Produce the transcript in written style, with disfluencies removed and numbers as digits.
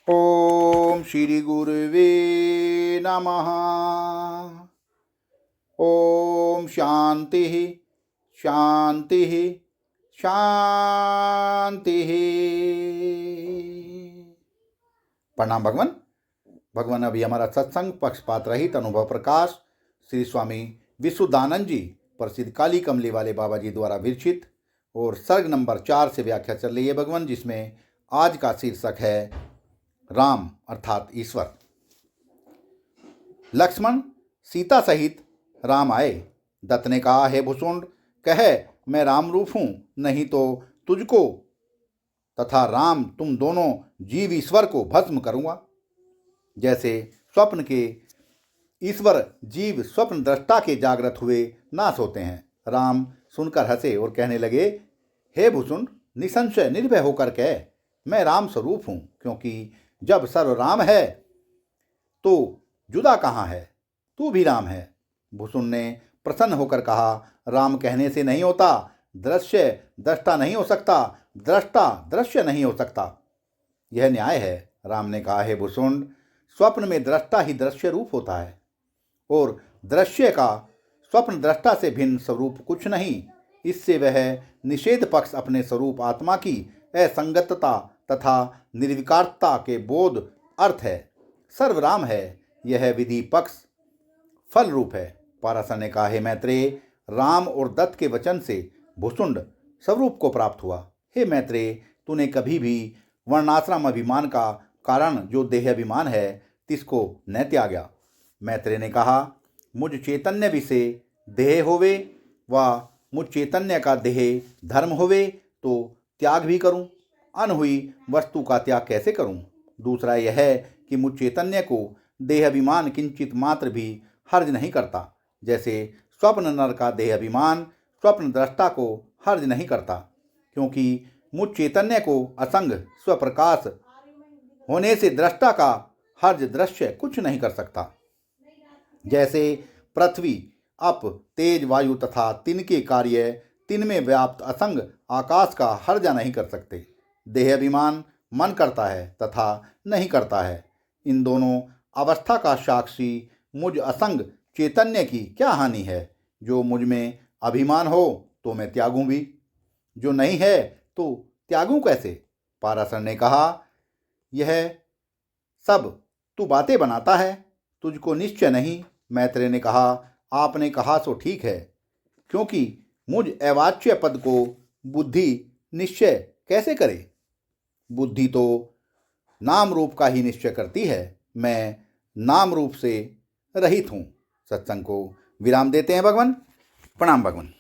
ओम श्री गुरुवे नमः। ओम शांति शांति शांति। प्रणाम भगवान। भगवान, अभी हमारा सत्संग पक्षपात रहित अनुभव प्रकाश श्री स्वामी विशुद्धानंद जी प्रसिद्ध काली कमली वाले बाबा जी द्वारा विरचित और सर्ग नंबर 4 से व्याख्या चल रही है भगवान, जिसमें आज का शीर्षक है राम अर्थात ईश्वर। लक्ष्मण सीता सहित राम आए। दत्त ने कहा, हे भुसुंड, कह मैं राम रूप हूं, नहीं तो तुझको तथा राम तुम दोनों जीव ईश्वर को भस्म करूंगा। जैसे स्वप्न के ईश्वर जीव स्वप्न दृष्टा के जागृत हुए नाश होते हैं। राम सुनकर हंसे और कहने लगे, हे भुसुंड, निसंशय निर्भय होकर कह मैं राम स्वरूप हूं, क्योंकि जब सर्व राम है तो जुदा कहाँ है, तू भी राम है। भुसुंड ने प्रसन्न होकर कहा, राम कहने से नहीं होता, दृश्य दृष्टा नहीं हो सकता, दृष्टा दृश्य नहीं हो सकता, यह न्याय है। राम ने कहा, हे भुसुंड, स्वप्न में दृष्टा ही दृश्य रूप होता है और दृश्य का स्वप्न दृष्टा से भिन्न स्वरूप कुछ नहीं। इससे वह निषेध पक्ष अपने स्वरूप आत्मा की असंगतता तथा निर्विकारता के बोध अर्थ है। सर्व राम है, यह विधि पक्ष फल रूप है। पाराशर ने कहा, हे मैत्रेय, राम और दत्त के वचन से भुसुंड स्वरूप को प्राप्त हुआ। हे मैत्रेय, तूने कभी भी वर्णाश्रम अभिमान का कारण जो देह अभिमान है तिसको न त्यागा। मैत्रेय ने कहा, मुझ चैतन्य विषय देह होवे व मुझ चैतन्य का देह धर्म होवे तो त्याग भी करूं, अनहुई वस्तु का त्याग कैसे करूं। दूसरा यह है कि मुझ चैतन्य को देह अभिमान किंचित मात्र भी हर्ज नहीं करता, जैसे स्वप्न नर का देह अभिमान स्वप्न दृष्टा को हर्ज नहीं करता, क्योंकि मुझ चैतन्य को असंग स्वप्रकाश होने से दृष्टा का हर्ज दृश्य कुछ नहीं कर सकता। जैसे पृथ्वी, अप, तेज, वायु तथा तिनके कार्य तिनमें व्याप्त असंग आकाश का हर्जा नहीं कर सकते। देह अभिमान मन करता है तथा नहीं करता है। इन दोनों अवस्था का साक्षी मुझ असंग चैतन्य की क्या हानि है। जो मुझ में अभिमान हो तो मैं त्यागूं भी, जो नहीं है तो त्यागूं कैसे। पाराशर ने कहा, यह सब तू बातें बनाता है, तुझको निश्चय नहीं। मैत्रेय ने कहा, आपने कहा सो ठीक है, क्योंकि मुझ अवाच्य पद को बुद्धि निश्चय कैसे करे। बुद्धि तो नाम रूप का ही निश्चय करती है। मैं नाम रूप से रहित हूँ। सत्संग को विराम देते हैं भगवान। प्रणाम भगवान।